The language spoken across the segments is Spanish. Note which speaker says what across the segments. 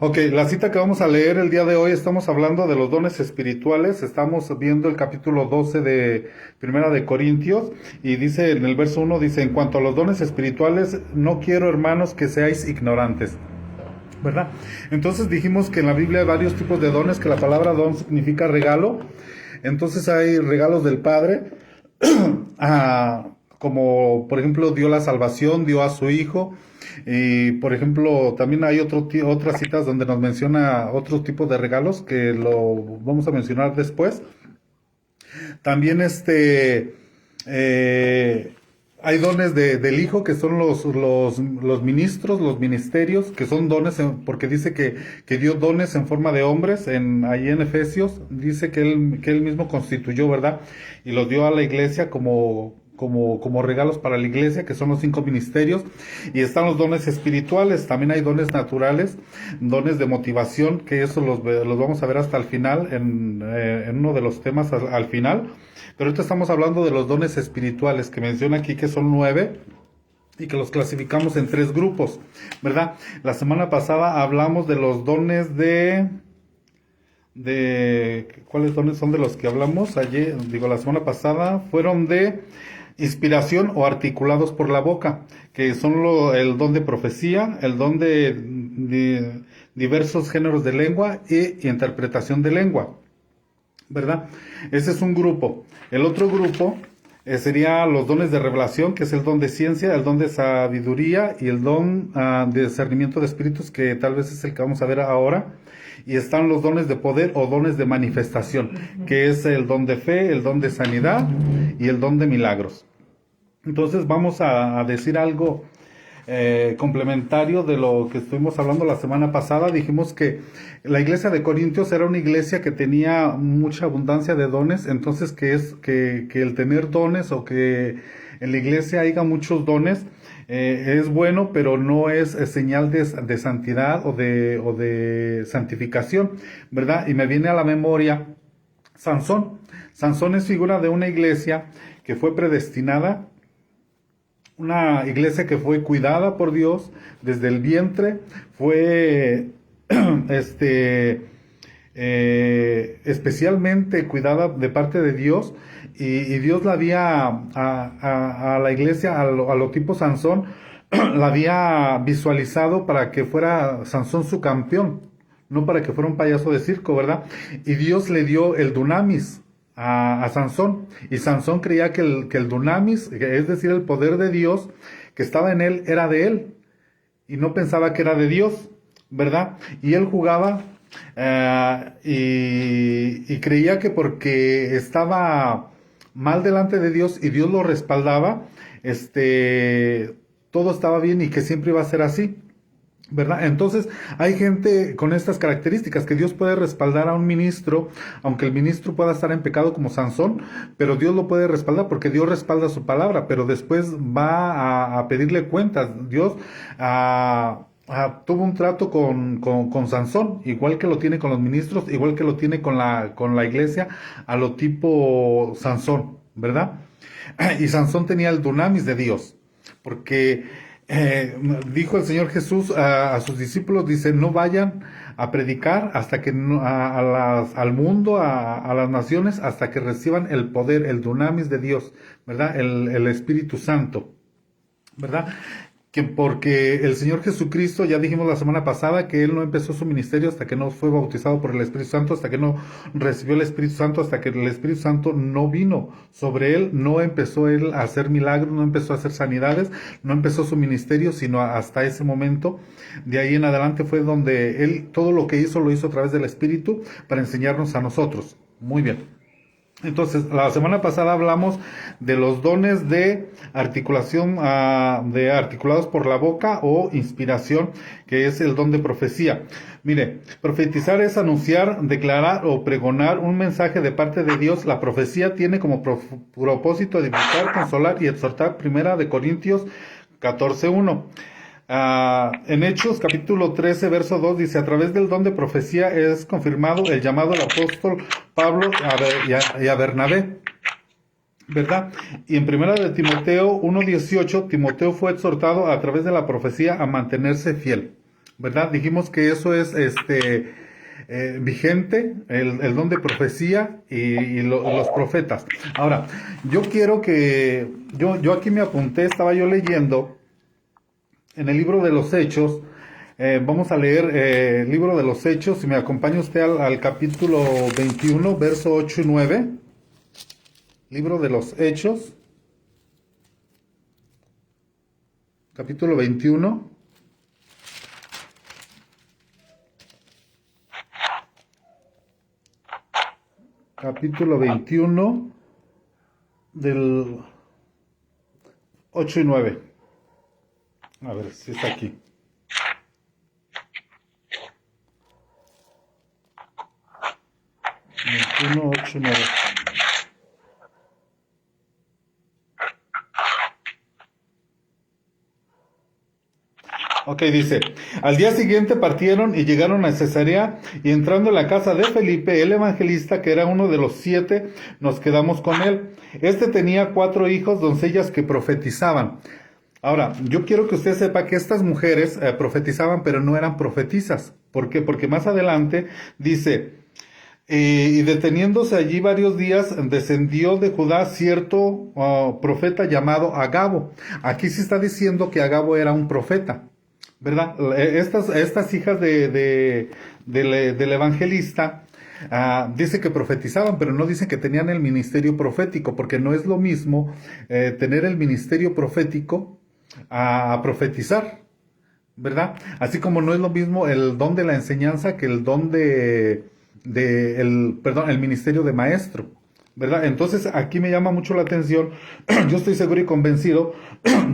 Speaker 1: Ok, la cita que vamos a leer el día de hoy, estamos hablando de los dones espirituales, estamos viendo el capítulo 12 de Primera de Corintios, y dice en el verso 1, dice, en cuanto a los dones espirituales, no quiero, hermanos, que seáis ignorantes, ¿verdad? Entonces dijimos que en la Biblia hay varios tipos de dones, que la palabra don significa regalo. Entonces hay regalos del Padre, como por ejemplo dio la salvación, dio a su Hijo. Y por ejemplo también hay otras citas donde nos menciona otro tipo de regalos que lo vamos a mencionar después. También hay dones del Hijo, que son los ministros, los ministerios, que son dones, porque dice que dio dones en forma de hombres, ahí en Efesios, dice que él mismo constituyó, ¿verdad? Y los dio a la iglesia como regalos para la iglesia, que son los 5 ministerios. Y están los dones espirituales, también hay dones naturales, dones de motivación, que eso los vamos a ver hasta el final, en uno de los temas al final. Pero ahorita estamos hablando de los dones espirituales, que menciona aquí que son 9 y que los clasificamos en 3 grupos, ¿verdad? La semana pasada hablamos de los dones ¿cuáles dones son de los que hablamos? Ayer, la semana pasada fueron de inspiración o articulados por la boca, que son el don de profecía, el don de diversos géneros de lengua y interpretación de lengua, ¿verdad? Ese es un grupo. El otro grupo sería los dones de revelación, que es el don de ciencia, el don de sabiduría y el don de discernimiento de espíritus, que tal vez es el que vamos a ver ahora. Y están los dones de poder o dones de manifestación, que es el don de fe, el don de sanidad y el don de milagros. Entonces vamos a decir algo complementario de lo que estuvimos hablando la semana pasada. Dijimos que la iglesia de Corintios era una iglesia que tenía mucha abundancia de dones, entonces que el tener dones o que en la iglesia haya muchos dones es bueno, pero no es señal de santidad o de santificación, ¿verdad? Y me viene a la memoria Sansón. Sansón es figura de una iglesia que fue predestinada, una iglesia que fue cuidada por Dios desde el vientre, fue especialmente cuidada de parte de Dios, y Dios la había a la iglesia, a lo tipo Sansón, la había visualizado para que fuera Sansón su campeón, no para que fuera un payaso de circo, ¿verdad? Y Dios le dio el dunamis a Sansón, y Sansón creía que el dunamis, es decir, el poder de Dios que estaba en él, era de él, y no pensaba que era de Dios, ¿verdad? Y él jugaba y creía que porque estaba mal delante de Dios y Dios lo respaldaba, todo estaba bien y que siempre iba a ser así, ¿verdad? Entonces hay gente con estas características, que Dios puede respaldar a un ministro, aunque el ministro pueda estar en pecado como Sansón, pero Dios lo puede respaldar porque Dios respalda su palabra, pero después va a pedirle cuentas. Dios tuvo un trato con Sansón, igual que lo tiene con los ministros, igual que lo tiene con la iglesia, a lo tipo Sansón, ¿verdad? Y Sansón tenía el dunamis de Dios, porque dijo el Señor Jesús a sus discípulos, dice, no vayan a predicar hasta que al mundo, a las naciones, hasta que reciban el poder, el dunamis de Dios, ¿verdad? El Espíritu Santo, ¿verdad? Que porque el Señor Jesucristo, ya dijimos la semana pasada, que Él no empezó su ministerio hasta que no fue bautizado por el Espíritu Santo, hasta que no recibió el Espíritu Santo, hasta que el Espíritu Santo no vino sobre Él, no empezó Él a hacer milagros, no empezó a hacer sanidades, no empezó su ministerio, sino hasta ese momento. De ahí en adelante fue donde Él, todo lo que hizo, lo hizo a través del Espíritu para enseñarnos a nosotros. Muy bien. Entonces, la semana pasada hablamos de los dones de articulación, de articulados por la boca o inspiración, que es el don de profecía. Mire, profetizar es anunciar, declarar o pregonar un mensaje de parte de Dios. La profecía tiene como propósito edificar, consolar y exhortar. Primera de Corintios 14:1. En Hechos capítulo 13 verso 2 dice, a través del don de profecía es confirmado el llamado del apóstol Pablo y a Bernabé, ¿verdad? Y en primera de Timoteo 1:18, Timoteo fue exhortado a través de la profecía a mantenerse fiel, ¿verdad? Dijimos que eso es vigente, el don de profecía los profetas. Ahora, yo quiero que, yo aquí me apunté, estaba yo leyendo en el libro de los Hechos. Vamos a leer el libro de los Hechos, si me acompaña usted al capítulo 21, verso 8 y 9. Libro de los Hechos, capítulo 21. Capítulo 21 del 8 y 9. A ver si está aquí. 21, 8 y 9. Ok, dice, al día siguiente partieron y llegaron a Cesarea, y entrando en la casa de Felipe, el evangelista, que era uno de los 7, nos quedamos con él. Este tenía 4 hijos, doncellas que profetizaban. Ahora, yo quiero que usted sepa que estas mujeres profetizaban, pero no eran profetisas. ¿Por qué? Porque más adelante dice, y deteniéndose allí varios días, descendió de Judá cierto profeta llamado Agabo. Aquí sí está diciendo que Agabo era un profeta, ¿verdad? Estas hijas del evangelista dice que profetizaban, pero no dicen que tenían el ministerio profético, porque no es lo mismo tener el ministerio profético a profetizar, ¿verdad? Así como no es lo mismo el don de la enseñanza que el don el ministerio de maestro, ¿verdad? Entonces aquí me llama mucho la atención. Yo estoy seguro y convencido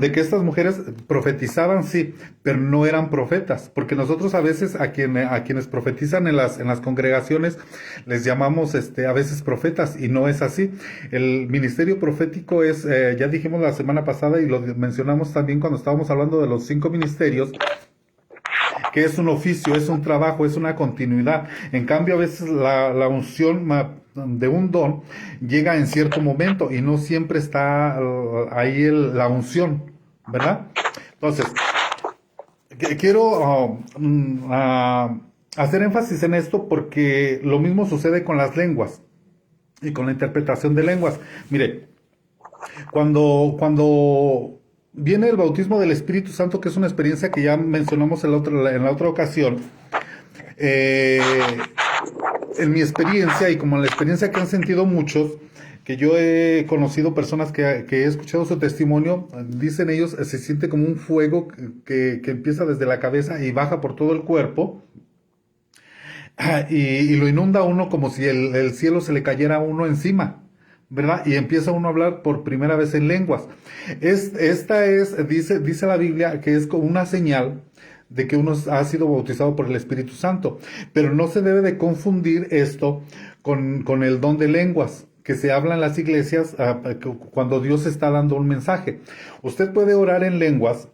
Speaker 1: de que estas mujeres profetizaban, sí, pero no eran profetas, porque nosotros a veces a quienes profetizan en las congregaciones les llamamos a veces profetas, y no es así. El ministerio profético es, ya dijimos la semana pasada y lo mencionamos también cuando estábamos hablando de los 5 ministerios, que es un oficio, es un trabajo, es una continuidad. En cambio, a veces la unción de un don llega en cierto momento y no siempre está ahí la unción, ¿verdad? Entonces, quiero hacer énfasis en esto porque lo mismo sucede con las lenguas y con la interpretación de lenguas. Mire, cuando viene el bautismo del Espíritu Santo, que es una experiencia que ya mencionamos en la otra ocasión, eh, en mi experiencia y como en la experiencia que han sentido muchos, que yo he conocido personas que he escuchado su testimonio, dicen ellos, se siente como un fuego que empieza desde la cabeza y baja por todo el cuerpo, y lo inunda a uno como si el cielo se le cayera a uno encima, ¿verdad? Y empieza uno a hablar por primera vez en lenguas. Dice la Biblia que es como una señal de que uno ha sido bautizado por el Espíritu Santo. Pero no se debe de confundir esto con el don de lenguas que se habla en las iglesias cuando Dios está dando un mensaje. Usted puede orar en lenguas,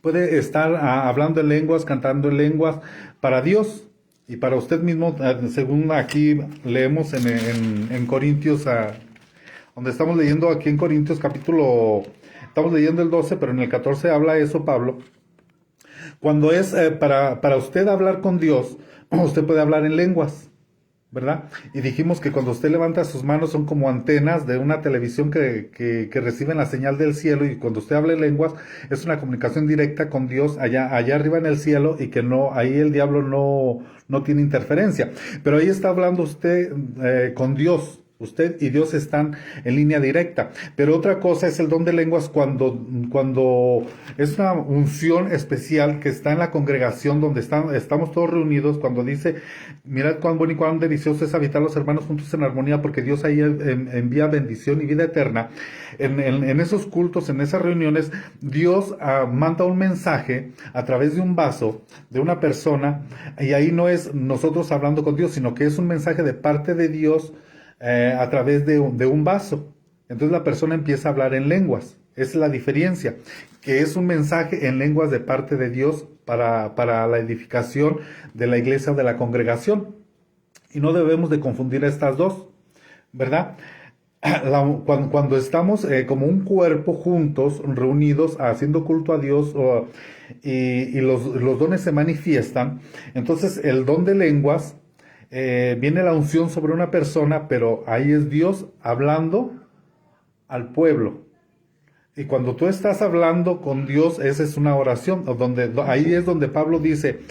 Speaker 1: puede estar hablando en lenguas, cantando en lenguas para Dios y para usted mismo, según aquí leemos en Corintios, donde estamos leyendo aquí en Corintios capítulo, estamos leyendo el 12, pero en el 14 habla eso Pablo. Cuando es para usted hablar con Dios, usted puede hablar en lenguas, ¿verdad? Y dijimos que cuando usted levanta sus manos son como antenas de una televisión que reciben la señal del cielo, y cuando usted habla en lenguas es una comunicación directa con Dios allá arriba en el cielo, y que no, ahí el diablo no tiene interferencia. Pero ahí está hablando usted con Dios. Usted y Dios están en línea directa. Pero otra cosa es el don de lenguas cuando es una unción especial que está en la congregación donde estamos todos reunidos, cuando dice, mirad cuán bueno y cuán delicioso es habitar los hermanos juntos en armonía, porque Dios ahí envía bendición y vida eterna. En esos cultos, en esas reuniones, Dios manda un mensaje a través de un vaso, de una persona, y ahí no es nosotros hablando con Dios, sino que es un mensaje de parte de Dios a través de un vaso. Entonces la persona empieza a hablar en lenguas. Esa es la diferencia, que es un mensaje en lenguas de parte de Dios para la edificación de la iglesia, de la congregación. Y no debemos de confundir estas dos, ¿verdad? cuando estamos como un cuerpo juntos, reunidos, haciendo culto a Dios, y los dones se manifiestan, entonces el don de lenguas, viene la unción sobre una persona, pero ahí es Dios hablando al pueblo. Y cuando tú estás hablando con Dios, esa es una oración, ahí es donde Pablo dice,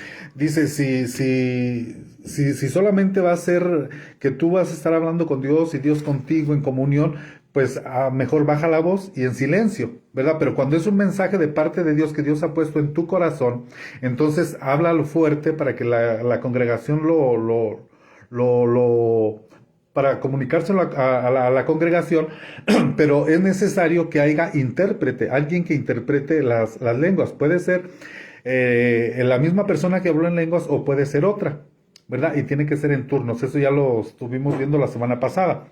Speaker 1: si solamente va a ser que tú vas a estar hablando con Dios y Dios contigo en comunión, pues mejor baja la voz y en silencio, ¿verdad? Pero cuando es un mensaje de parte de Dios que Dios ha puesto en tu corazón, entonces háblalo fuerte para que la congregación lo para comunicárselo a la congregación, pero es necesario que haya intérprete, alguien que interprete las lenguas. Puede ser la misma persona que habló en lenguas o puede ser otra, ¿verdad? Y tiene que ser en turnos. Eso ya lo estuvimos viendo la semana pasada.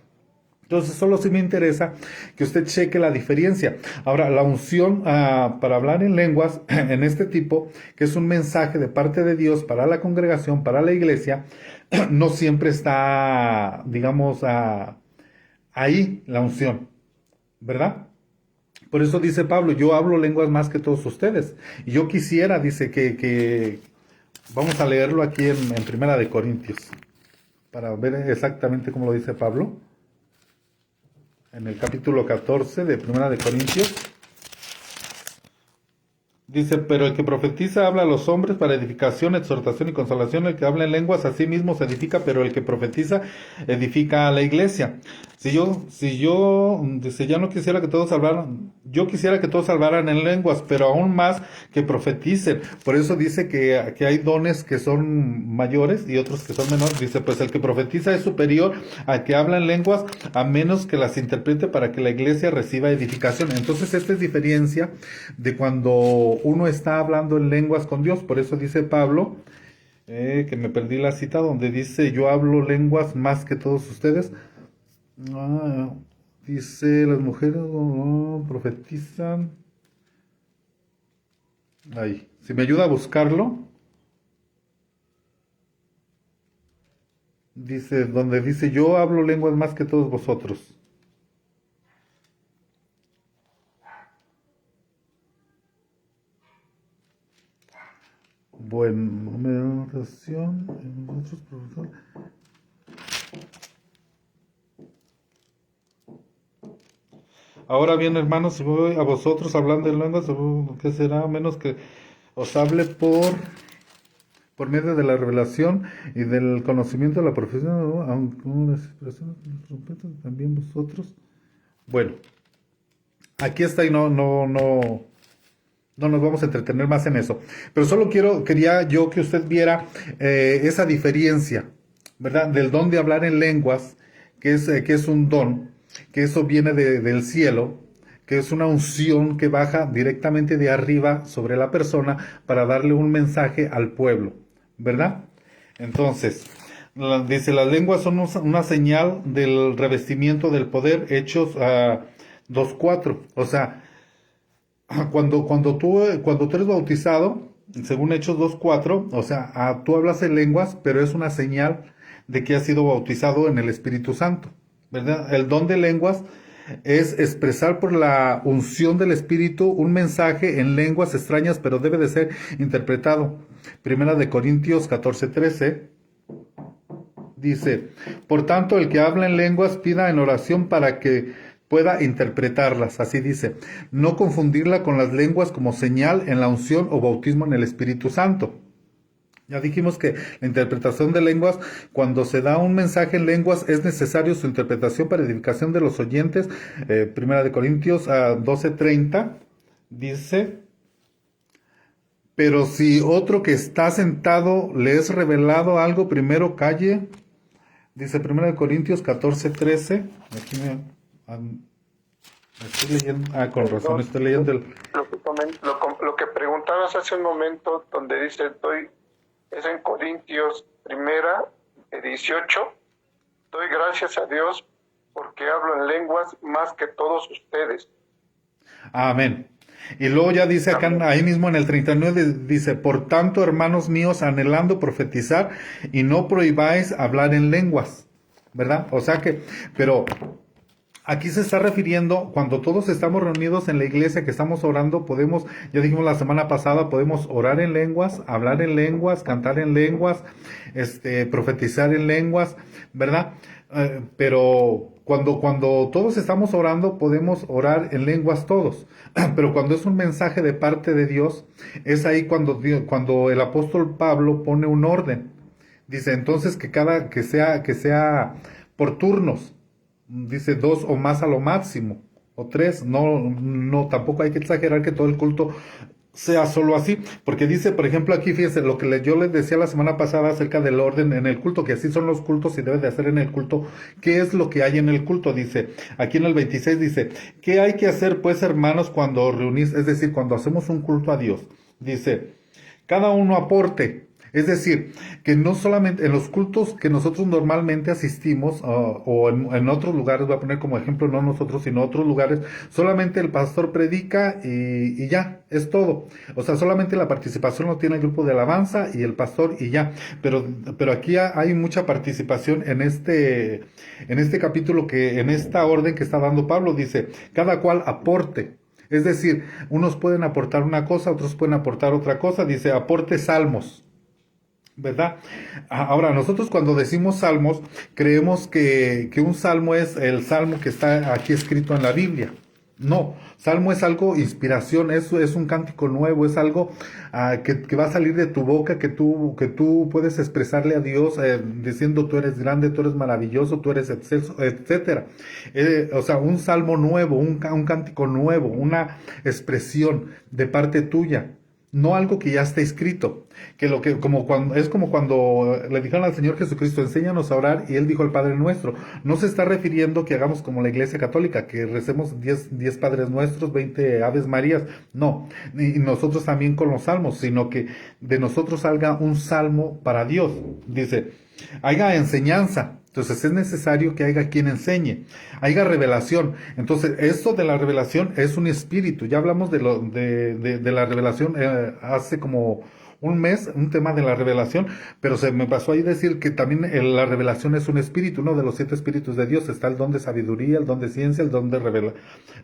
Speaker 1: Entonces, solo si me interesa que usted cheque la diferencia. Ahora, la unción para hablar en lenguas, en este tipo, que es un mensaje de parte de Dios para la congregación, para la iglesia, no siempre está, digamos, ahí la unción, ¿verdad? Por eso dice Pablo, yo hablo lenguas más que todos ustedes. Y yo quisiera, dice, que vamos a leerlo aquí en Primera de Corintios, para ver exactamente cómo lo dice Pablo. En el capítulo 14 de Primera de Corintios, dice, pero el que profetiza habla a los hombres para edificación, exhortación y consolación. El que habla en lenguas a sí mismo se edifica, pero el que profetiza edifica a la iglesia. Dice, ya no quisiera que todos hablaran, yo quisiera que todos hablaran en lenguas, pero aún más que profeticen. Por eso dice que hay dones que son mayores y otros que son menores. Dice, pues el que profetiza es superior al que habla en lenguas, a menos que las interprete para que la iglesia reciba edificación. Entonces, esta es diferencia de cuando uno está hablando en lenguas con Dios. Por eso dice Pablo, que me perdí la cita, donde dice, yo hablo lenguas más que todos ustedes. Dice, las mujeres profetizan. Ahí, si me ayuda a buscarlo. Dice, donde dice, yo hablo lenguas más que todos vosotros. Bueno, me da notación. Nosotros, profesor. Ahora bien, hermanos, si voy a vosotros hablando en lenguas, ¿qué será? Menos que os hable por medio de la revelación y del conocimiento de la profesión, ¿no? Aunque las expresiones de los trompetas, también vosotros. Bueno, aquí está y no nos vamos a entretener más en eso. Pero solo quería yo que usted viera esa diferencia, ¿verdad? Del don de hablar en lenguas, que es un don, que eso viene del cielo, que es una unción que baja directamente de arriba sobre la persona para darle un mensaje al pueblo, ¿verdad? Entonces, dice, las lenguas son una señal del revestimiento del poder, Hechos 2:4. O sea, cuando tú eres bautizado, según Hechos 2:4, o sea, tú hablas en lenguas, pero es una señal de que has sido bautizado en el Espíritu Santo, ¿verdad? El don de lenguas es expresar por la unción del Espíritu un mensaje en lenguas extrañas, pero debe de ser interpretado. Primera de Corintios 14:13 dice, por tanto, el que habla en lenguas pida en oración para que pueda interpretarlas. Así dice, no confundirla con las lenguas como señal en la unción o bautismo en el Espíritu Santo. Ya dijimos que la interpretación de lenguas, cuando se da un mensaje en lenguas, es necesario su interpretación para edificación de los oyentes. Primera de Corintios 12:30 dice, pero si otro que está sentado le es revelado algo, primero calle. Dice Primera de Corintios 14:13. Aquí estoy leyendo. Con razón, estoy leyendo
Speaker 2: lo que preguntabas hace un momento, donde dice es en Corintios 1:18. Doy gracias a Dios porque hablo en lenguas más que todos ustedes.
Speaker 1: Amén. Y luego ya dice acá, ahí mismo en el 39, dice, por tanto, hermanos míos, anhelando profetizar y no prohibáis hablar en lenguas, ¿verdad? O sea que, pero Aquí se está refiriendo cuando todos estamos reunidos en la iglesia, que estamos orando, podemos, ya dijimos la semana pasada, podemos orar en lenguas, hablar en lenguas, cantar en lenguas, profetizar en lenguas, ¿verdad? Pero cuando todos estamos orando, podemos orar en lenguas todos. Pero cuando es un mensaje de parte de Dios, es ahí cuando el apóstol Pablo pone un orden. Dice entonces que sea por turnos. Dice dos o más a lo máximo, o tres, no, tampoco hay que exagerar que todo el culto sea solo así, porque dice, por ejemplo, aquí fíjense lo que yo les decía la semana pasada acerca del orden en el culto, que así son los cultos y debe de hacer en el culto. ¿Qué es lo que hay en el culto? Dice, aquí en el 26 dice, ¿qué hay que hacer pues, hermanos, cuando reunís, es decir, cuando hacemos un culto a Dios? Dice, cada uno aporte. Es decir, que no solamente en los cultos que nosotros normalmente asistimos, o en otros lugares, voy a poner como ejemplo, no nosotros, sino otros lugares, solamente el pastor predica y ya, es todo. O sea, solamente la participación lo tiene el grupo de alabanza y el pastor y ya. Pero aquí hay mucha participación en este capítulo, en esta orden que está dando Pablo, dice, cada cual aporte. Es decir, unos pueden aportar una cosa, otros pueden aportar otra cosa, dice, aporte salmos. ¿Verdad? Ahora, nosotros cuando decimos salmos, creemos que un salmo es el salmo que está aquí escrito en la Biblia. No, salmo es algo, inspiración, es un cántico nuevo, es algo que va a salir de tu boca, que tú puedes expresarle a Dios diciendo tú eres grande, tú eres maravilloso, tú eres excelso, etcétera. O sea, un salmo nuevo, un cántico nuevo, una expresión de parte tuya. No algo que ya está escrito, es como cuando le dijeron al Señor Jesucristo, enséñanos a orar, y Él dijo el Padre Nuestro. No se está refiriendo que hagamos como la Iglesia Católica, que recemos 10 Padres Nuestros, 20 Aves Marías, no, y nosotros también con los salmos, sino que de nosotros salga un salmo para Dios. Dice, haya enseñanza. Entonces es necesario que haya quien enseñe, haya revelación. Entonces esto de la revelación es un espíritu. Ya hablamos de la revelación hace como un mes, un tema de la revelación, pero se me pasó ahí decir que también la revelación es un espíritu, uno de los 7 espíritus de Dios. Está el don de sabiduría, el don de ciencia, el don de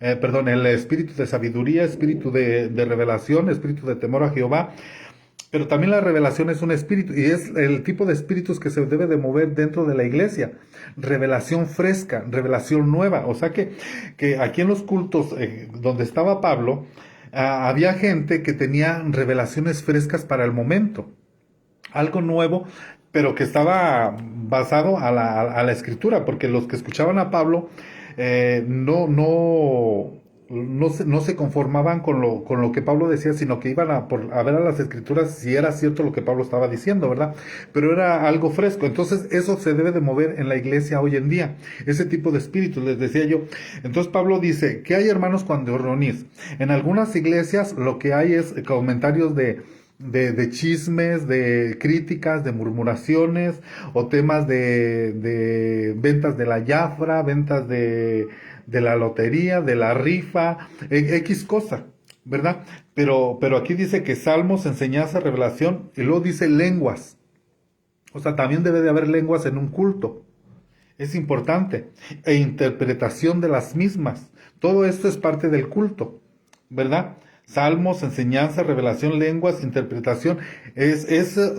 Speaker 1: el espíritu de sabiduría, espíritu de revelación, espíritu de temor a Jehová. Pero también la revelación es un espíritu, y es el tipo de espíritus que se debe de mover dentro de la iglesia. Revelación fresca, revelación nueva. O sea que aquí en los cultos donde estaba Pablo, había gente que tenía revelaciones frescas para el momento. Algo nuevo, pero que estaba basado a la escritura, porque los que escuchaban a Pablo no se conformaban con lo que Pablo decía, sino que iban a ver a las escrituras si era cierto lo que Pablo estaba diciendo, ¿verdad? Pero era algo fresco. Entonces eso se debe de mover en la iglesia hoy en día, ese tipo de espíritus, les decía yo. Entonces Pablo dice, ¿qué hay, hermanos, cuando os reunís? En algunas iglesias lo que hay es comentarios de chismes, de críticas, de murmuraciones, o temas de ventas de la Jafra, ventas de la lotería, de la rifa, X cosa, ¿verdad? Pero aquí dice que salmos, enseñanza, revelación, y luego dice lenguas. O sea, también debe de haber lenguas en un culto. Es importante. E interpretación de las mismas. Todo esto es parte del culto, ¿verdad? Salmos, enseñanza, revelación, lenguas, interpretación,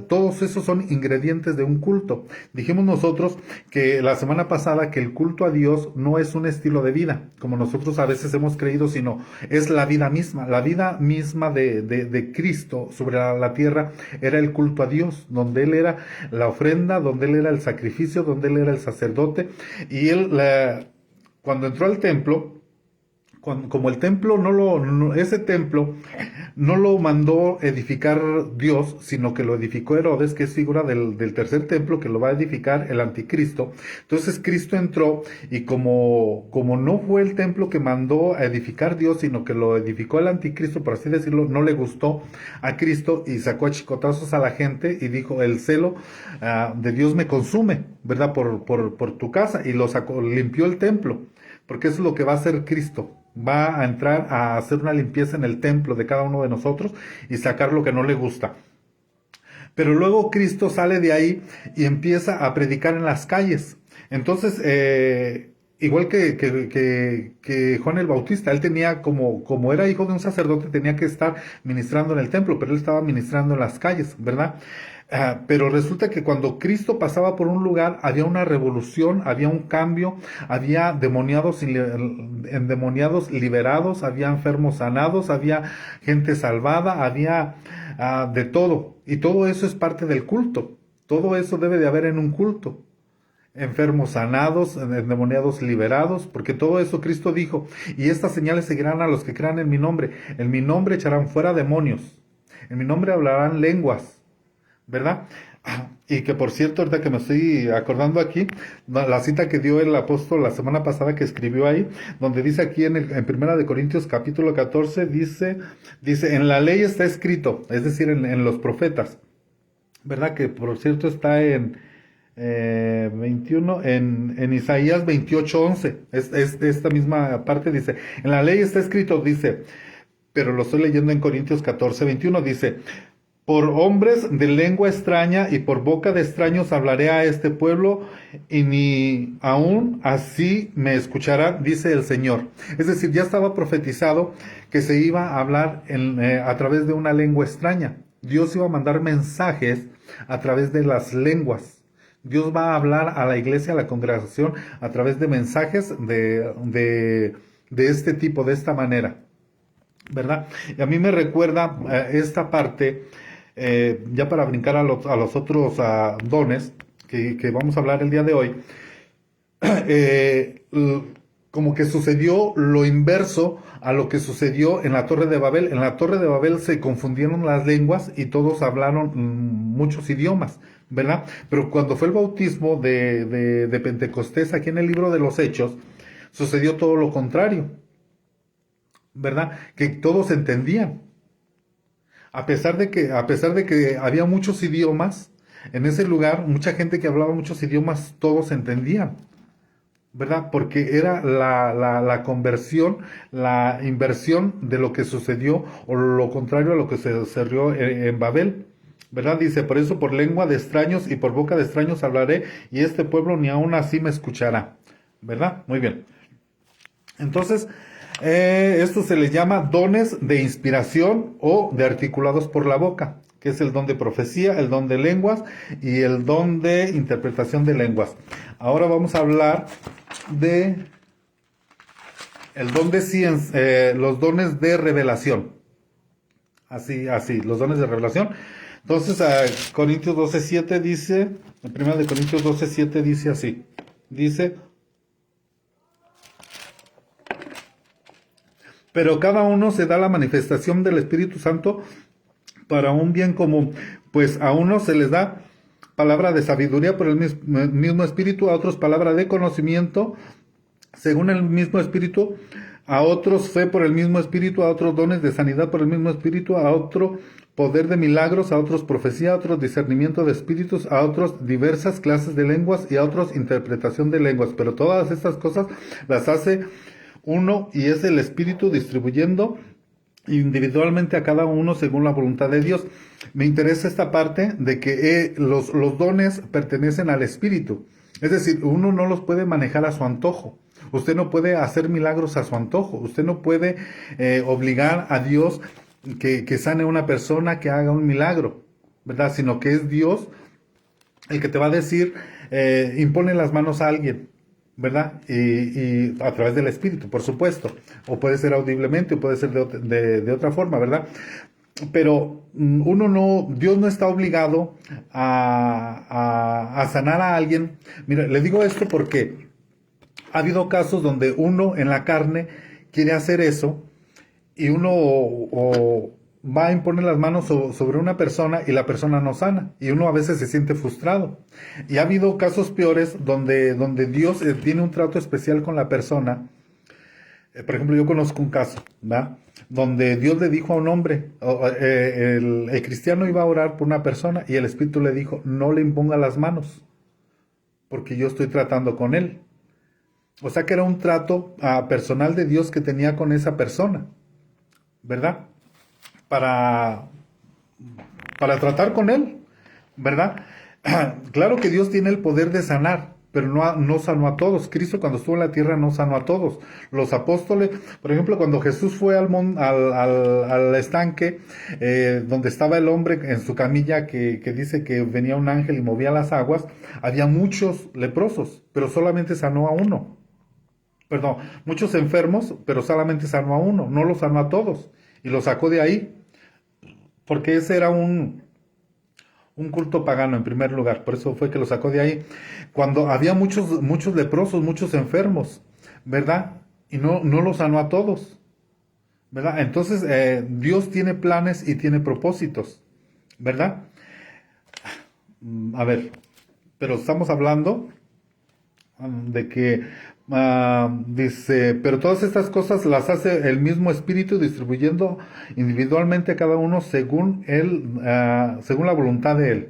Speaker 1: todos esos son ingredientes de un culto. Dijimos nosotros que la semana pasada que el culto a Dios no es un estilo de vida, como nosotros a veces hemos creído, sino es la vida misma de Cristo sobre la tierra. Era el culto a Dios, donde Él era la ofrenda, donde Él era el sacrificio, donde Él era el sacerdote, y Él, cuando entró al templo, como el templo ese templo no lo mandó edificar Dios, sino que lo edificó Herodes, que es figura del tercer templo, que lo va a edificar el anticristo. Entonces Cristo entró, y como no fue el templo que mandó a edificar Dios, sino que lo edificó el anticristo, por así decirlo, no le gustó a Cristo y sacó a chicotazos a la gente y dijo, el celo de Dios me consume, ¿verdad? Por tu casa, y lo sacó, limpió el templo, porque eso es lo que va a hacer Cristo. Va a entrar a hacer una limpieza en el templo de cada uno de nosotros y sacar lo que no le gusta. Pero luego Cristo sale de ahí y empieza a predicar en las calles. Entonces, igual que Juan el Bautista, él tenía como era hijo de un sacerdote, tenía que estar ministrando en el templo, pero él estaba ministrando en las calles, ¿verdad? Pero resulta que cuando Cristo pasaba por un lugar, había una revolución, había un cambio, había endemoniados liberados, había enfermos sanados, había gente salvada, había de todo. Y todo eso es parte del culto. Todo eso debe de haber en un culto. Enfermos sanados, endemoniados liberados, porque todo eso Cristo dijo, y estas señales seguirán a los que crean en mi nombre echarán fuera demonios, en mi nombre hablarán lenguas, ¿verdad? Y que por cierto, ahorita que me estoy acordando aquí, la cita que dio el apóstol la semana pasada que escribió ahí, donde dice aquí en Primera de Corintios capítulo 14, dice, en la ley está escrito, es decir, en los profetas, ¿verdad? Que por cierto está en 21, en Isaías 28:11, es esta misma parte dice, en la ley está escrito, dice, pero lo estoy leyendo en Corintios 14:21, dice, por hombres de lengua extraña y por boca de extraños hablaré a este pueblo y ni aún así me escucharán, dice el Señor. Es decir, ya estaba profetizado que se iba a hablar a través de una lengua extraña. Dios iba a mandar mensajes a través de las lenguas. Dios va a hablar a la iglesia, a la congregación, a través de mensajes de este tipo, de esta manera, ¿verdad? Y a mí me recuerda esta parte, ya para brincar a los otros dones que vamos a hablar el día de hoy, como que sucedió lo inverso a lo que sucedió en la Torre de Babel. En la Torre de Babel se confundieron las lenguas y todos hablaron muchos idiomas, ¿verdad? Pero cuando fue el bautismo de Pentecostés, aquí en el libro de los Hechos, sucedió todo lo contrario, ¿verdad? Que todos entendían. A pesar de que había muchos idiomas, en ese lugar, mucha gente que hablaba muchos idiomas, todos entendían, ¿verdad? Porque era la conversión, la inversión de lo que sucedió, o lo contrario a lo que se sucedió en Babel, ¿verdad? Dice, por eso por lengua de extraños y por boca de extraños hablaré, y este pueblo ni aun así me escuchará, ¿verdad? Muy bien. Entonces, esto se les llama dones de inspiración o de articulados por la boca, que es el don de profecía, el don de lenguas y el don de interpretación de lenguas. Ahora vamos a hablar de el don de ciencia, los dones de revelación. Así, los dones de revelación. Entonces, Corintios 12:7 dice, en 1 de Corintios 12:7 dice así, dice, pero cada uno se da la manifestación del Espíritu Santo para un bien común, pues a unos se les da palabra de sabiduría por el mismo Espíritu, a otros palabra de conocimiento según el mismo Espíritu, a otros fe por el mismo Espíritu, a otros dones de sanidad por el mismo Espíritu, a otro poder de milagros, a otros profecía, a otros discernimiento de espíritus, a otros diversas clases de lenguas y a otros interpretación de lenguas. Pero todas estas cosas las hace uno y es el Espíritu distribuyendo individualmente a cada uno según la voluntad de Dios. Me interesa esta parte de que los dones pertenecen al Espíritu. Es decir, uno no los puede manejar a su antojo. Usted no puede hacer milagros a su antojo. Usted no puede obligar a Dios que sane a una persona, que haga un milagro, ¿verdad? Sino que es Dios el que te va a decir, impone las manos a alguien, ¿verdad? Y a través del Espíritu, por supuesto. O puede ser audiblemente, o puede ser de otra forma, ¿verdad? Pero Dios no está obligado a sanar a alguien. Mira, le digo esto porque ha habido casos donde uno en la carne quiere hacer eso y uno o va a imponer las manos sobre una persona y la persona no sana y uno a veces se siente frustrado. Y ha habido casos peores donde Dios tiene un trato especial con la persona. Por ejemplo, yo conozco un caso, ¿verdad? Donde Dios le dijo a un hombre, el cristiano iba a orar por una persona y el Espíritu le dijo, no le imponga las manos, porque yo estoy tratando con él. O sea que era un trato personal de Dios que tenía con esa persona, ¿verdad? Para tratar con él, ¿verdad? Claro que Dios tiene el poder de sanar, pero no sanó a todos. Cristo cuando estuvo en la tierra no sanó a todos. Los apóstoles, por ejemplo, cuando Jesús fue al estanque, donde estaba el hombre en su camilla, que dice que venía un ángel y movía las aguas, había muchos leprosos, pero solamente sanó a uno. Perdón, muchos enfermos, pero solamente sanó a uno, no los sanó a todos. Y los sacó de ahí, porque ese era un culto pagano en primer lugar, por eso fue que lo sacó de ahí. Cuando había muchos leprosos, muchos enfermos, ¿verdad? Y no los sanó a todos, ¿verdad? Entonces, Dios tiene planes y tiene propósitos, ¿verdad? A ver, pero estamos hablando de que dice, pero todas estas cosas las hace el mismo Espíritu, distribuyendo individualmente a cada uno según según la voluntad de él.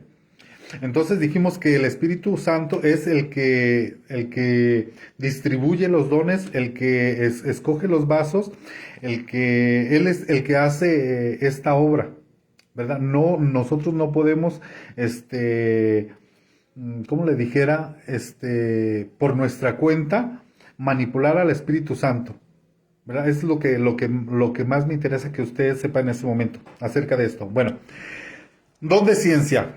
Speaker 1: Entonces dijimos que el Espíritu Santo es el que distribuye los dones, el que escoge los vasos, él es el que hace esta obra, ¿verdad? No, nosotros no podemos, como le dijera, por nuestra cuenta, manipular al Espíritu Santo, ¿verdad? Es lo que más me interesa que ustedes sepan en este momento acerca de esto. Bueno, don de ciencia.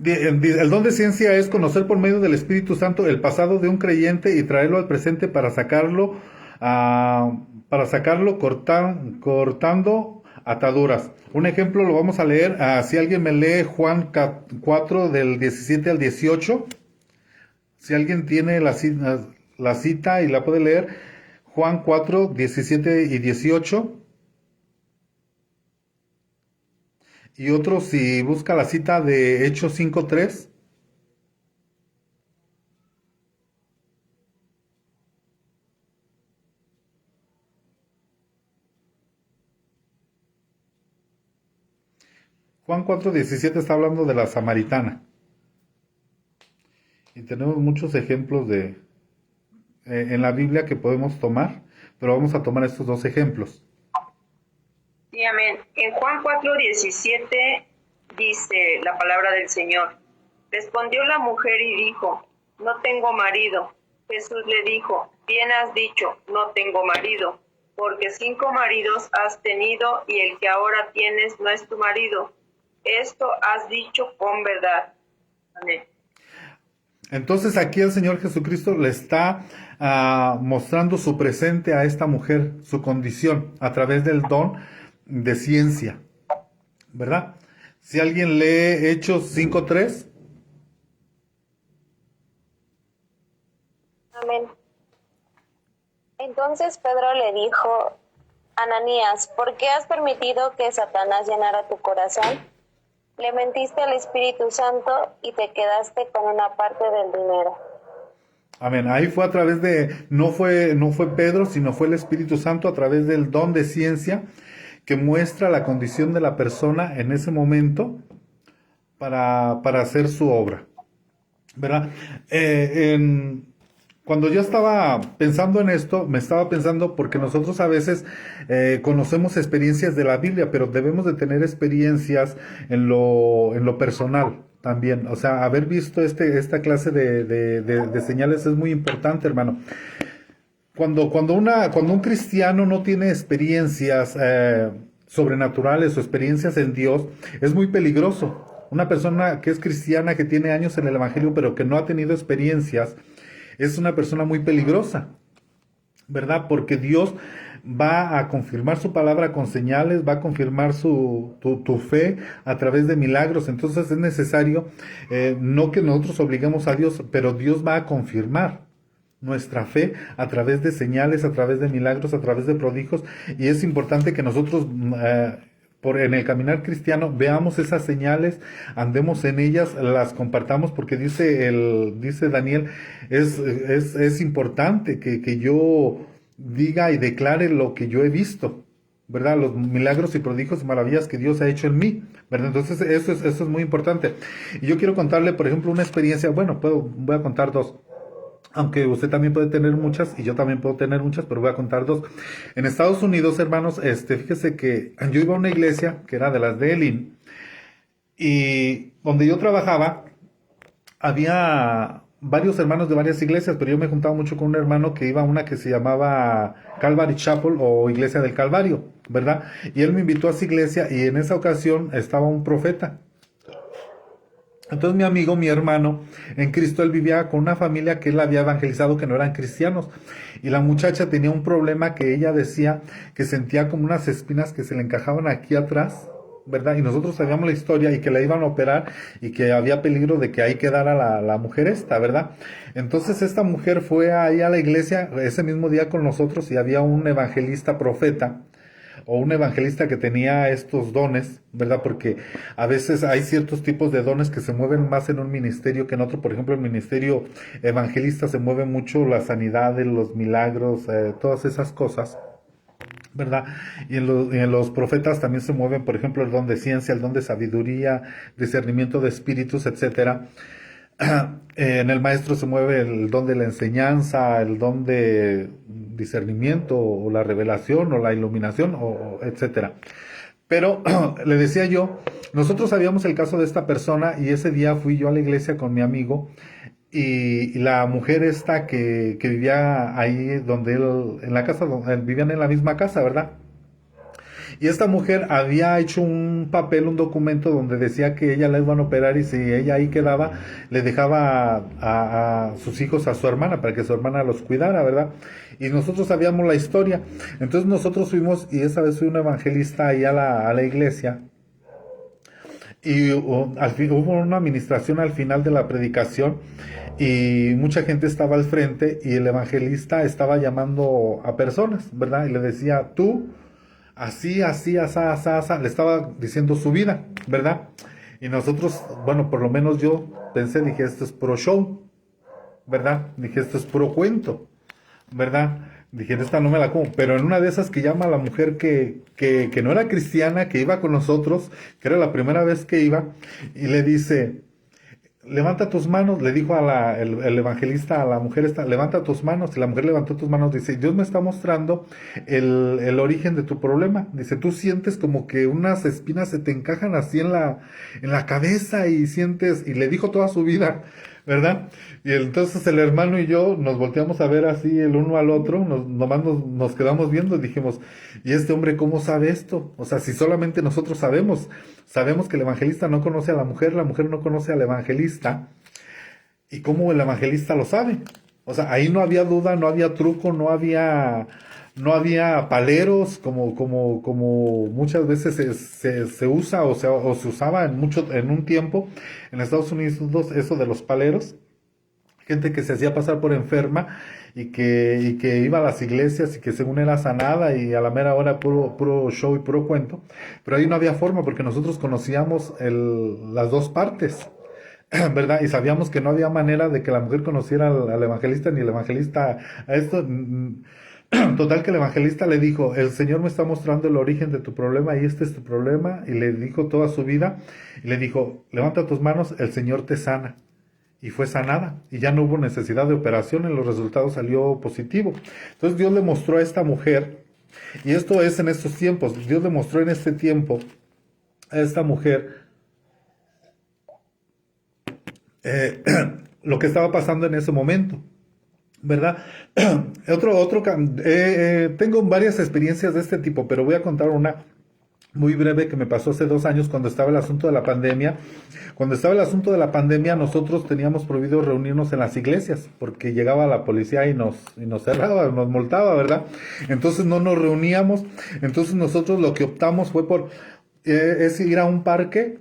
Speaker 1: El don de ciencia es conocer por medio del Espíritu Santo el pasado de un creyente y traerlo al presente para sacarlo cortando ataduras. Un ejemplo lo vamos a leer. Si alguien me lee Juan 4 del 17 al 18. Si alguien tiene la cita y la puede leer. Juan 4, 17 y 18. Y otro si busca la cita de Hechos 5:3. Juan 4:17 está hablando de la samaritana. Y tenemos muchos ejemplos en la Biblia que podemos tomar, pero vamos a tomar estos dos ejemplos.
Speaker 3: Sí, amén. En Juan 4:17 dice la palabra del Señor. Respondió la mujer y dijo, no tengo marido. Jesús le dijo, bien has dicho, no tengo marido, porque 5 maridos has tenido y el que ahora tienes no es tu marido. Esto has dicho con verdad. Amén.
Speaker 1: Entonces aquí el Señor Jesucristo le está mostrando su presente a esta mujer, su condición, a través del don de ciencia, ¿verdad? Si alguien lee Hechos 5:3.
Speaker 4: Amén. Entonces Pedro le dijo, Ananías, ¿por qué has permitido que Satanás llenara tu corazón? Le mentiste al Espíritu Santo y te quedaste con una parte del dinero.
Speaker 1: Amén. Ahí fue a través no fue Pedro, sino fue el Espíritu Santo a través del don de ciencia que muestra la condición de la persona en ese momento para hacer su obra, ¿verdad? Cuando yo estaba pensando en esto, me estaba pensando porque nosotros a veces conocemos experiencias de la Biblia, pero debemos de tener experiencias en lo personal también. O sea, haber visto esta clase de señales es muy importante, hermano. Cuando un cristiano no tiene experiencias sobrenaturales o experiencias en Dios, es muy peligroso. Una persona que es cristiana, que tiene años en el Evangelio, pero que no ha tenido experiencias, es una persona muy peligrosa, ¿verdad? Porque Dios va a confirmar su palabra con señales, va a confirmar tu fe a través de milagros. Entonces es necesario, no que nosotros obliguemos a Dios, pero Dios va a confirmar nuestra fe a través de señales, a través de milagros, a través de prodigios. Y es importante que nosotros en el caminar cristiano veamos esas señales, andemos en ellas, las compartamos, porque dice Daniel, es importante que yo diga y declare lo que yo he visto, ¿verdad? Los milagros y prodigios y maravillas que Dios ha hecho en mí, ¿verdad? Entonces eso es muy importante. Y yo quiero contarle, por ejemplo, una experiencia, bueno, voy a contar dos. Aunque usted también puede tener muchas y yo también puedo tener muchas, pero voy a contar dos. En Estados Unidos, hermanos, fíjese que yo iba a una iglesia que era de las de Elin, y donde yo trabajaba había varios hermanos de varias iglesias, pero yo me juntaba mucho con un hermano que iba a una que se llamaba Calvary Chapel o Iglesia del Calvario, ¿verdad? Y él me invitó a esa iglesia y en esa ocasión estaba un profeta. Entonces mi amigo, mi hermano en Cristo, él vivía con una familia que él había evangelizado que no eran cristianos. Y la muchacha tenía un problema que ella decía que sentía como unas espinas que se le encajaban aquí atrás, ¿verdad? Y nosotros sabíamos la historia y que la iban a operar y que había peligro de que ahí quedara la mujer esta, ¿verdad? Entonces esta mujer fue ahí a la iglesia ese mismo día con nosotros y había un evangelista profeta o un evangelista que tenía estos dones, ¿verdad? Porque a veces hay ciertos tipos de dones que se mueven más en un ministerio que en otro. Por ejemplo, el ministerio evangelista se mueve mucho la sanidad, los milagros, todas esas cosas, ¿verdad? Y en los profetas también se mueven, por ejemplo, el don de ciencia, el don de sabiduría, discernimiento de espíritus, etcétera. En el maestro se mueve el don de la enseñanza, el don de discernimiento, o la revelación, o la iluminación, o etcétera. Pero le decía yo, nosotros sabíamos el caso de esta persona y ese día fui yo a la iglesia con mi amigo y la mujer esta que vivía ahí donde él, en la casa, vivían en la misma casa, ¿verdad? Y esta mujer había hecho un papel, un documento donde decía que ella la iban a operar y si ella ahí quedaba, le dejaba a sus hijos a su hermana para que su hermana los cuidara, ¿verdad? Y nosotros sabíamos la historia. Entonces nosotros fuimos, y esa vez fui un evangelista ahí a la iglesia. Y hubo una administración al final de la predicación y mucha gente estaba al frente y el evangelista estaba llamando a personas, ¿verdad? Y le decía, tú, así, así, asá, asá, asá, le estaba diciendo su vida, ¿verdad? Y nosotros, bueno, por lo menos yo pensé, dije, esto es puro show, ¿verdad? Dije, esto es puro cuento, ¿verdad? Dije, esta no me la como, pero en una de esas que llama a la mujer que no era cristiana, que iba con nosotros, que era la primera vez que iba, y le dice, levanta tus manos, le dijo el evangelista a la mujer esta, levanta tus manos, y la mujer levantó tus manos, dice, Dios me está mostrando el origen de tu problema, dice, tú sientes como que unas espinas se te encajan así en la cabeza y sientes, y le dijo toda su vida, ¿verdad? Y entonces el hermano y yo nos volteamos a ver así el uno al otro, nomás nos quedamos viendo y dijimos, ¿y este hombre cómo sabe esto? O sea, si solamente nosotros sabemos que el evangelista no conoce a la mujer no conoce al evangelista, ¿y cómo el evangelista lo sabe? O sea, ahí no había duda, no había truco, no había paleros como muchas veces se usa o se usaba en un tiempo en Estados Unidos, eso de los paleros, gente que se hacía pasar por enferma y que iba a las iglesias y que según era sanada y a la mera hora puro show y puro cuento, pero ahí no había forma porque nosotros conocíamos las dos partes, ¿verdad? Y sabíamos que no había manera de que la mujer conociera al evangelista ni el evangelista a esto. Total que el evangelista le dijo, el Señor me está mostrando el origen de tu problema y este es tu problema, y le dijo toda su vida, y le dijo, levanta tus manos, el Señor te sana. Y fue sanada, y ya no hubo necesidad de operación, y los resultados salió positivo. Entonces Dios le mostró a esta mujer, y esto es en estos tiempos, Dios le mostró en este tiempo a esta mujer lo que estaba pasando en ese momento, ¿verdad? Tengo varias experiencias de este tipo, pero voy a contar una muy breve que me pasó hace 2 años cuando estaba el asunto de la pandemia. Cuando estaba el asunto de la pandemia, nosotros teníamos prohibido reunirnos en las iglesias, porque llegaba la policía y nos cerraba, nos multaba, ¿verdad? Entonces no nos reuníamos. Entonces nosotros lo que optamos fue por es ir a un parque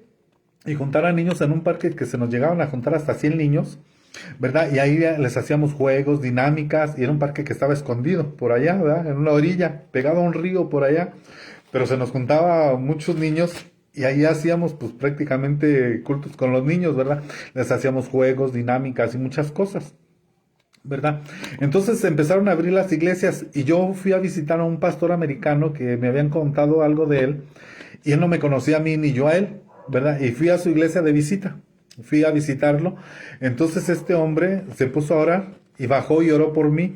Speaker 1: y juntar a niños en un parque que se nos llegaban a juntar hasta 100 niños, ¿verdad? Y ahí les hacíamos juegos, dinámicas, y era un parque que estaba escondido por allá, ¿verdad? En una orilla, pegado a un río por allá, pero se nos juntaba muchos niños y ahí hacíamos pues prácticamente cultos con los niños, ¿verdad? Les hacíamos juegos, dinámicas y muchas cosas, ¿verdad? Entonces empezaron a abrir las iglesias y yo fui a visitar a un pastor americano que me habían contado algo de él y él no me conocía a mí ni yo a él, ¿verdad? Y fui a su iglesia de visita. Fui a visitarlo, entonces este hombre se puso a orar y bajó y oró por mí,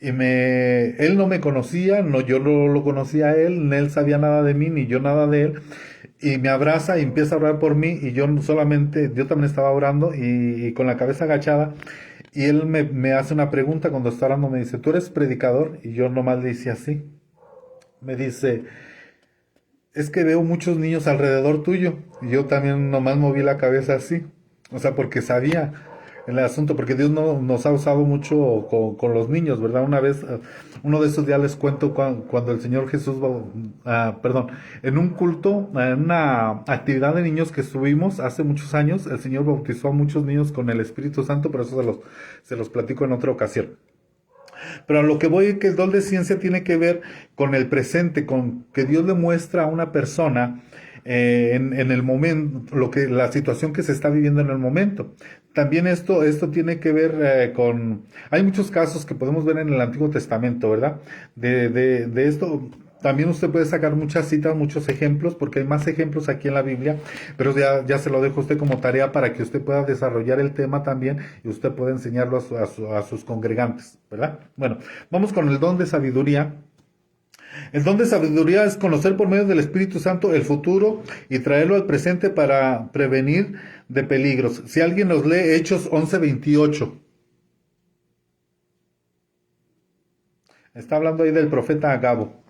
Speaker 1: él no me conocía, no, yo no lo conocía a él, ni él sabía nada de mí, ni yo nada de él, y me abraza y empieza a orar por mí, y yo también estaba orando y con la cabeza agachada, Y él me hace una pregunta cuando está hablando, me dice, ¿tú eres predicador? Y yo nomás le hice así. Me dice, es que veo muchos niños alrededor tuyo. Y yo también nomás moví la cabeza así. O sea, porque sabía el asunto, porque Dios no, nos ha usado mucho con los niños, ¿verdad? Una vez, uno de esos días les cuento cuando el Señor Jesús, perdón, en un culto, en una actividad de niños que estuvimos hace muchos años, el Señor bautizó a muchos niños con el Espíritu Santo, pero eso se los platico en otra ocasión. Pero a lo que voy es que el don de ciencia tiene que ver con el presente, con que Dios le muestra a una persona en el momento, la situación que se está viviendo en el momento. También esto tiene que ver hay muchos casos que podemos ver en el Antiguo Testamento, ¿verdad? De esto. También usted puede sacar muchas citas, muchos ejemplos, porque hay más ejemplos aquí en la Biblia, pero ya se lo dejo a usted como tarea para que usted pueda desarrollar el tema también y usted pueda enseñarlo a sus congregantes, ¿verdad? Bueno, vamos con el don de sabiduría. El don de sabiduría es conocer por medio del Espíritu Santo el futuro y traerlo al presente para prevenir de peligros. Si alguien nos lee Hechos 11:28. Está hablando ahí del profeta Agabo.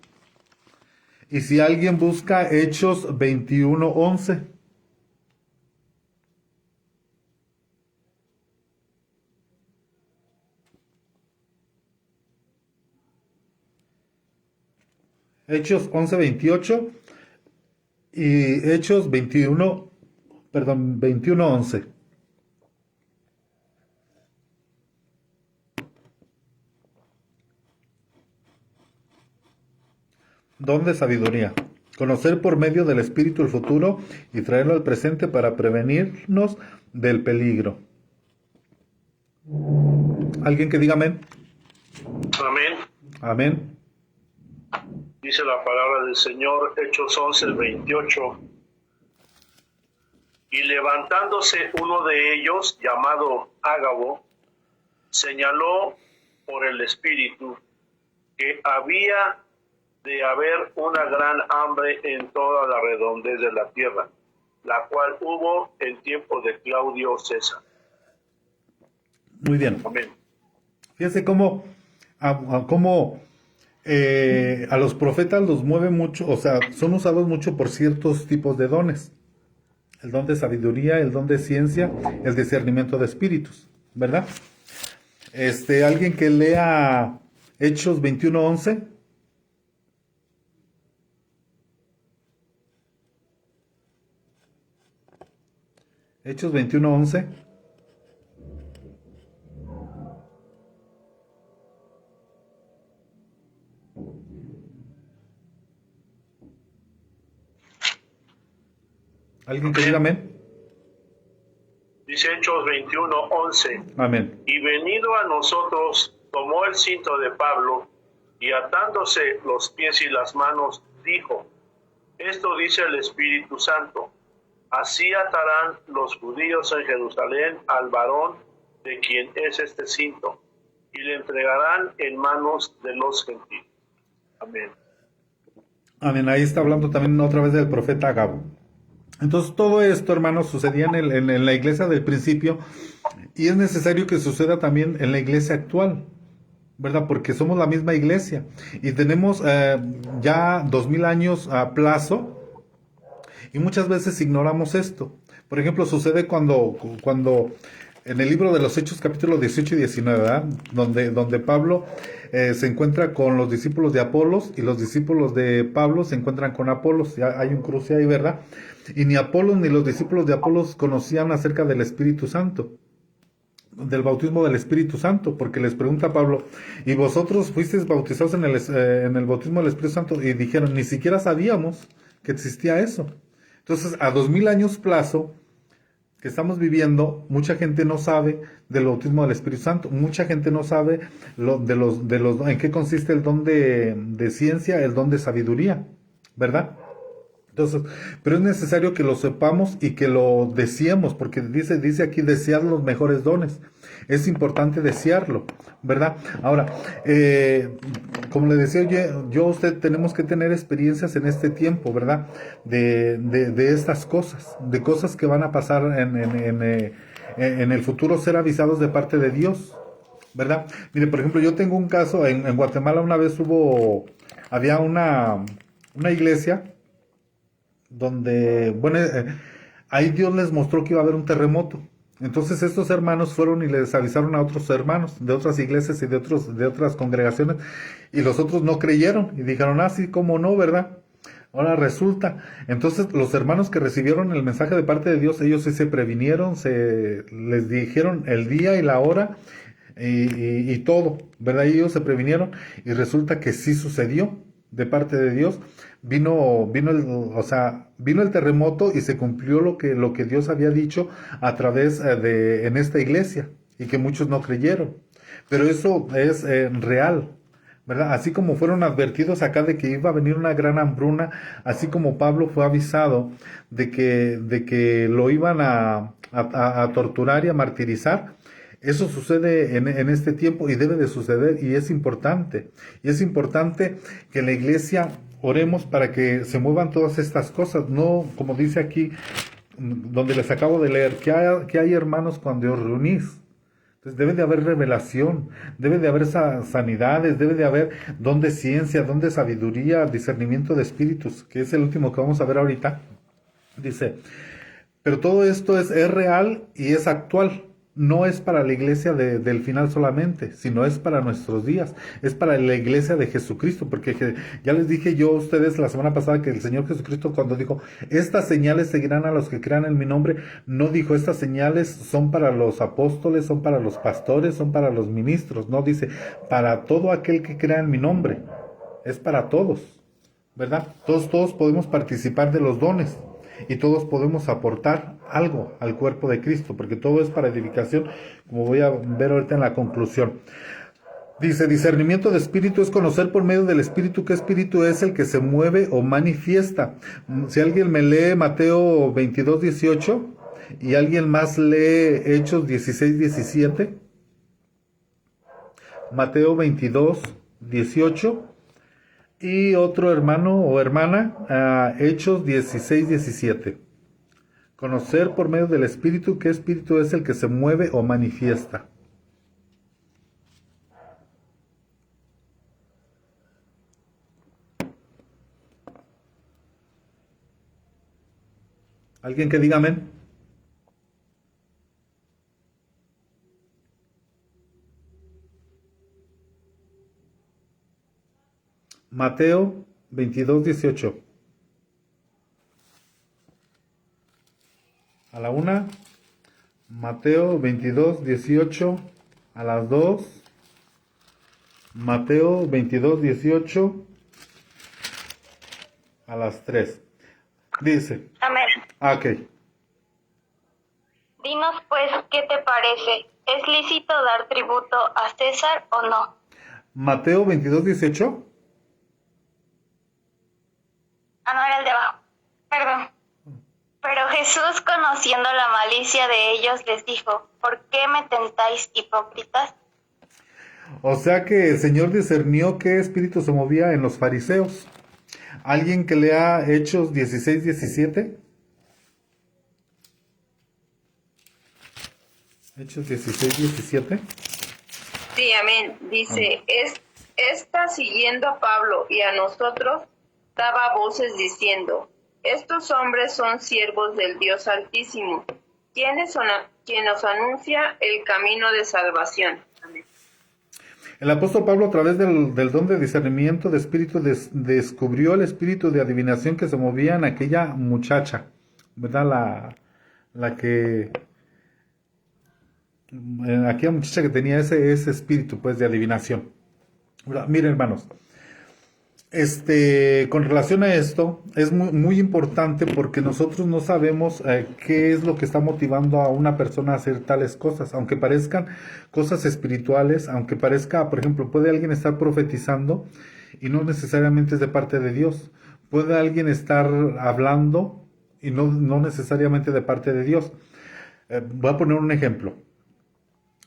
Speaker 1: Y si alguien busca Hechos 21:11. Hechos 11:28 y Hechos 21:11. Don de sabiduría. Conocer por medio del Espíritu el futuro y traerlo al presente para prevenirnos del peligro. ¿Alguien que diga amén?
Speaker 5: Amén.
Speaker 1: Amén.
Speaker 5: Dice la palabra del Señor, Hechos 11:28. Y levantándose uno de ellos, llamado Ágabo, señaló por el Espíritu que había de haber una gran hambre en toda la redondez de la tierra, la cual hubo en tiempo de Claudio César.
Speaker 1: Muy bien.
Speaker 5: Amén.
Speaker 1: Fíjense cómo a los profetas los mueve mucho, o sea, son usados mucho por ciertos tipos de dones. El don de sabiduría, el don de ciencia, el discernimiento de espíritus, ¿verdad? Alguien que lea Hechos 21:11. Hechos 21:11. ¿Alguien que diga amén?
Speaker 5: Dice Hechos 21:11.
Speaker 1: Amén.
Speaker 5: Y venido a nosotros, tomó el cinto de Pablo y atándose los pies y las manos, dijo: Esto dice el Espíritu Santo: así atarán los judíos en Jerusalén al varón de quien es este cinto, y le entregarán en manos de los gentiles. Amén.
Speaker 1: Amén. Ahí está hablando también otra vez del profeta Agabo. Entonces todo esto, hermanos, sucedía en la iglesia del principio y es necesario que suceda también en la iglesia actual, ¿verdad? Porque somos la misma iglesia y tenemos ya 2000 años a plazo y muchas veces ignoramos esto. Por ejemplo, sucede cuando en el libro de los Hechos, capítulo 18 y 19, ¿verdad? Donde Pablo se encuentra con los discípulos de Apolos y los discípulos de Pablo se encuentran con Apolos. Ya hay un cruce ahí, ¿verdad? Y ni Apolos ni los discípulos de Apolos conocían acerca del Espíritu Santo, del bautismo del Espíritu Santo, porque les pregunta a Pablo: ¿y vosotros fuisteis bautizados en el bautismo del Espíritu Santo? Y dijeron: ni siquiera sabíamos que existía eso. Entonces, a 2000 años plazo que estamos viviendo, mucha gente no sabe del bautismo del Espíritu Santo, mucha gente no sabe en qué consiste el don de ciencia, el don de sabiduría, ¿verdad? Entonces, pero es necesario que lo sepamos y que lo deseemos, porque dice aquí: desear los mejores dones. Es importante desearlo, ¿verdad? Ahora, como le decía yo a usted, tenemos que tener experiencias en este tiempo, ¿verdad? De estas cosas, de cosas que van a pasar en el futuro ser avisados de parte de Dios, ¿verdad? Mire, por ejemplo, yo tengo un caso, en Guatemala una vez había una iglesia donde, bueno, ahí Dios les mostró que iba a haber un terremoto. Entonces estos hermanos fueron y les avisaron a otros hermanos de otras iglesias y de otras congregaciones, y los otros no creyeron y dijeron, ah, sí, cómo no, ¿verdad? Ahora resulta. Entonces los hermanos que recibieron el mensaje de parte de Dios, ellos sí se previnieron, les dijeron el día y la hora y todo, ¿verdad? Y ellos se previnieron y resulta que sí sucedió de parte de Dios. Vino el terremoto y se cumplió lo que Dios había dicho a través en esta iglesia, y que muchos no creyeron. Pero eso es real, ¿verdad? Así como fueron advertidos acá de que iba a venir una gran hambruna, así como Pablo fue avisado de que lo iban a torturar y a martirizar. Eso sucede en este tiempo y debe de suceder, y es importante. Y es importante que la iglesia oremos para que se muevan todas estas cosas. No, como dice aquí, donde les acabo de leer, que hay hermanos cuando os reunís. Entonces debe de haber revelación, debe de haber sanidades, debe de haber don de ciencia, don de sabiduría, discernimiento de espíritus, que es el último que vamos a ver ahorita. Dice, pero todo esto es real y es actual. No es para la iglesia del final solamente, sino es para nuestros días, es para la iglesia de Jesucristo, porque ya les dije yo a ustedes la semana pasada que el Señor Jesucristo, cuando dijo, estas señales seguirán a los que crean en mi nombre, no dijo, estas señales son para los apóstoles, son para los pastores, son para los ministros, no, dice, para todo aquel que crea en mi nombre, es para todos, ¿verdad? Todos podemos participar de los dones. Y todos podemos aportar algo al cuerpo de Cristo, porque todo es para edificación, como voy a ver ahorita en la conclusión. Dice, discernimiento de espíritu es conocer por medio del espíritu qué espíritu es el que se mueve o manifiesta. Si alguien me lee Mateo 22, 18 y alguien más lee Hechos 16, 17. Mateo 22, 18. Y otro hermano o hermana, Hechos 16, 17. Conocer por medio del Espíritu qué espíritu es el que se mueve o manifiesta. ¿Alguien que diga amén? Mateo 22, 18. A la 1. Mateo 22, 18. A las 2. Mateo 22, 18. A las 3. Dice.
Speaker 4: Amén.
Speaker 1: Ok.
Speaker 4: Dinos pues, ¿qué te parece? ¿Es lícito dar tributo a César o no?
Speaker 1: Mateo 22, 18.
Speaker 4: Ah, no, era el de abajo. Perdón. Pero Jesús, conociendo la malicia de ellos, les dijo, ¿por qué me tentáis, hipócritas?
Speaker 1: O sea que el Señor discernió qué espíritu se movía en los fariseos. ¿Alguien que lea Hechos 16, 17? Hechos 16, 17.
Speaker 3: Sí, amén. Dice, esta siguiendo a Pablo y a nosotros, daba voces diciendo, estos hombres son siervos del Dios Altísimo, quien nos anuncia el camino de salvación. Amén.
Speaker 1: El apóstol Pablo, a través del don de discernimiento de espíritu, descubrió el espíritu de adivinación que se movía en aquella muchacha, ¿verdad? Aquella muchacha que tenía ese espíritu, pues, de adivinación. Miren, hermanos, con relación a esto, es muy, muy importante porque nosotros no sabemos qué es lo que está motivando a una persona a hacer tales cosas, aunque parezcan cosas espirituales, aunque parezca, por ejemplo, puede alguien estar profetizando y no necesariamente es de parte de Dios. Puede alguien estar hablando y no necesariamente de parte de Dios. Voy a poner un ejemplo,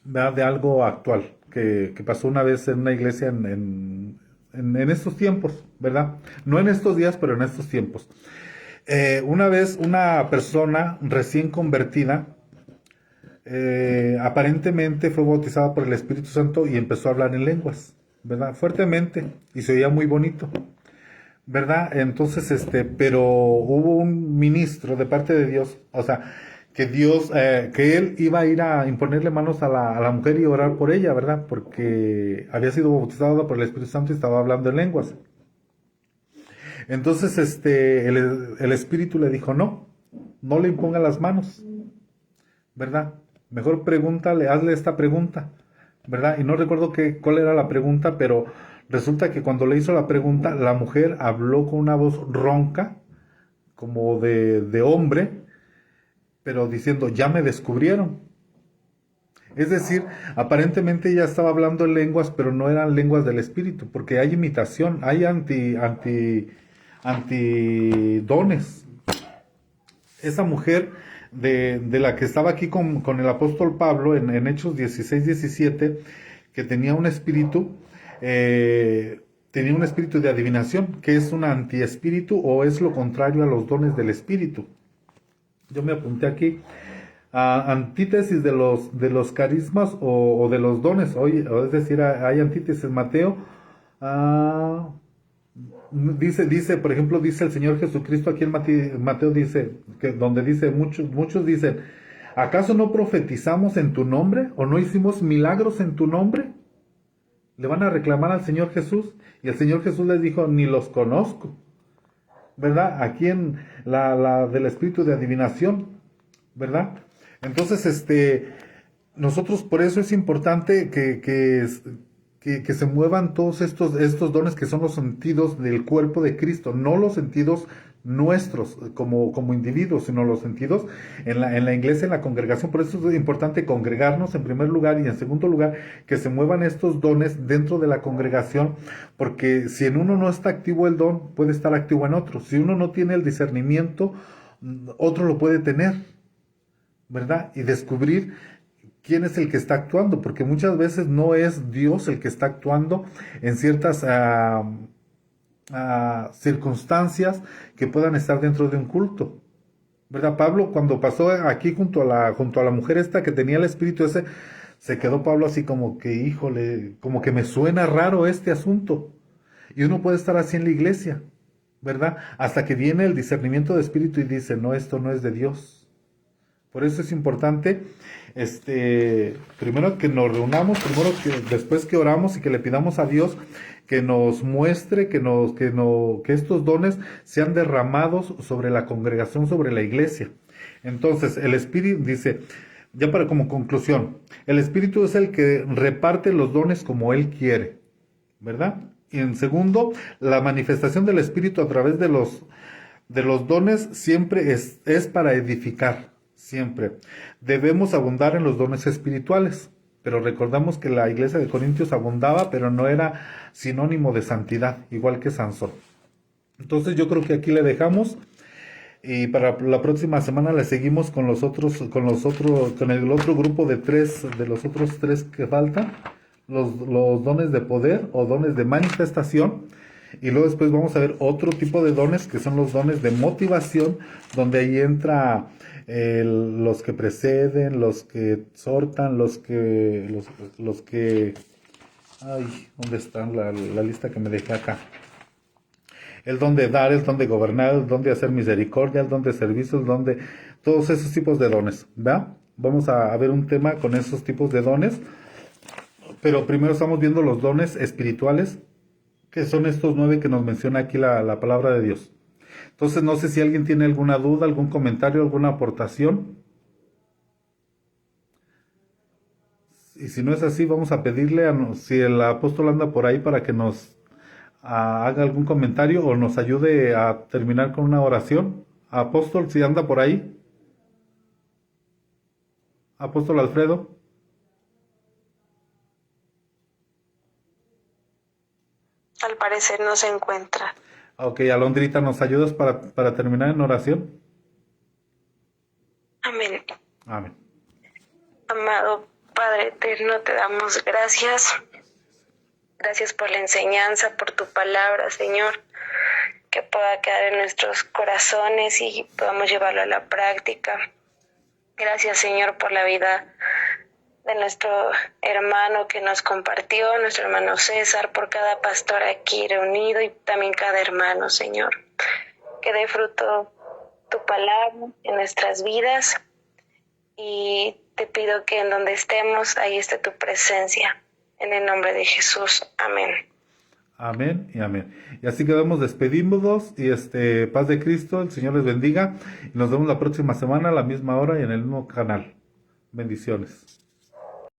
Speaker 1: ¿verdad? De algo actual que pasó una vez en una iglesia en estos tiempos, ¿verdad? No en estos días, pero en estos tiempos. Una vez una persona recién convertida aparentemente fue bautizada por el Espíritu Santo y empezó a hablar en lenguas, ¿verdad? Fuertemente, y se oía muy bonito, ¿verdad? Entonces, pero hubo un ministro de parte de Dios, o sea, que Dios, que él iba a ir a imponerle manos a la mujer y orar por ella, ¿verdad? Porque había sido bautizada por el Espíritu Santo y estaba hablando en lenguas. Entonces, el Espíritu le dijo, no le imponga las manos, ¿verdad? Mejor pregúntale, hazle esta pregunta, ¿verdad? Y no recuerdo cuál era la pregunta, pero resulta que cuando le hizo la pregunta, la mujer habló con una voz ronca, como de hombre, pero diciendo, ya me descubrieron. Es decir, aparentemente ella estaba hablando en lenguas, pero no eran lenguas del Espíritu, porque hay imitación, hay antidones. Esa mujer de la que estaba aquí con el apóstol Pablo en Hechos 16-17, que tenía un espíritu de adivinación, que es un antiespíritu o es lo contrario a los dones del Espíritu. Yo me apunté aquí, antítesis de los carismas o de los dones, es decir, hay antítesis. Mateo, dice, por ejemplo, dice el Señor Jesucristo aquí en Mateo, dice, donde dice, muchos dicen, ¿acaso no profetizamos en tu nombre o no hicimos milagros en tu nombre? Le van a reclamar al Señor Jesús, y el Señor Jesús les dijo, ni los conozco, ¿verdad? Aquí en la del espíritu de adivinación, ¿verdad? Entonces, nosotros por eso es importante que se muevan todos estos dones que son los sentidos del cuerpo de Cristo, no los sentidos nuestros como individuos, sino los sentidos en la iglesia, en la congregación. Por eso es importante congregarnos en primer lugar, y en segundo lugar que se muevan estos dones dentro de la congregación, porque si en uno no está activo el don, puede estar activo en otro. Si uno no tiene el discernimiento, otro lo puede tener, ¿verdad? Y descubrir quién es el que está actuando, porque muchas veces no es Dios el que está actuando en ciertas circunstancias que puedan estar dentro de un culto, ¿verdad? Pablo, cuando pasó aquí junto a la mujer esta que tenía el espíritu ese, se quedó Pablo así como que, híjole, como que me suena raro este asunto. Y uno puede estar así en la iglesia, ¿verdad? Hasta que viene el discernimiento de espíritu y dice, no, esto no es de Dios. Por eso es importante, primero que nos reunamos, después que oramos y que le pidamos a Dios que nos muestre, que estos dones sean derramados sobre la congregación, sobre la iglesia. Entonces, el Espíritu dice, ya para como conclusión, el Espíritu es el que reparte los dones como Él quiere, ¿verdad? Y en segundo, la manifestación del Espíritu a través de los dones siempre es para edificar. Siempre debemos abundar en los dones espirituales, pero recordamos que la iglesia de Corintios abundaba, pero no era sinónimo de santidad, igual que Sansón. Entonces yo creo que aquí le dejamos, y para la próxima semana le seguimos con el otro grupo de los otros tres que faltan, los dones de poder o dones de manifestación. Y luego después vamos a ver otro tipo de dones, que son los dones de motivación, donde ahí entra los que preceden, los que exhortan, los que ay, ¿dónde está la lista que me dejé acá? El don de dar, el don de gobernar, el don de hacer misericordia, el don de servicio, el don de todos esos tipos de dones, ¿verdad? Vamos a ver un tema con esos tipos de dones, pero primero estamos viendo los dones espirituales, que son estos 9 que nos menciona aquí la palabra de Dios. Entonces, no sé si alguien tiene alguna duda, algún comentario, alguna aportación. Y si no es así, vamos a pedirle, si el apóstol anda por ahí, para que nos haga algún comentario o nos ayude a terminar con una oración. Apóstol, si anda por ahí. Apóstol Alfredo.
Speaker 4: Al parecer no se encuentra.
Speaker 1: Ok, Alondrita, ¿nos ayudas para terminar en oración?
Speaker 4: Amén.
Speaker 1: Amén.
Speaker 4: Amado Padre eterno, te damos gracias. Gracias por la enseñanza, por tu palabra, Señor, que pueda quedar en nuestros corazones y podamos llevarlo a la práctica. Gracias, Señor, por la vida de nuestro hermano que nos compartió, nuestro hermano César, por cada pastor aquí reunido y también cada hermano, Señor. Que dé fruto tu palabra en nuestras vidas y te pido que en donde estemos, ahí esté tu presencia. En el nombre de Jesús. Amén.
Speaker 1: Amén y amén. Y así quedamos despedidos y paz de Cristo, el Señor les bendiga y nos vemos la próxima semana a la misma hora y en el mismo canal. Bendiciones.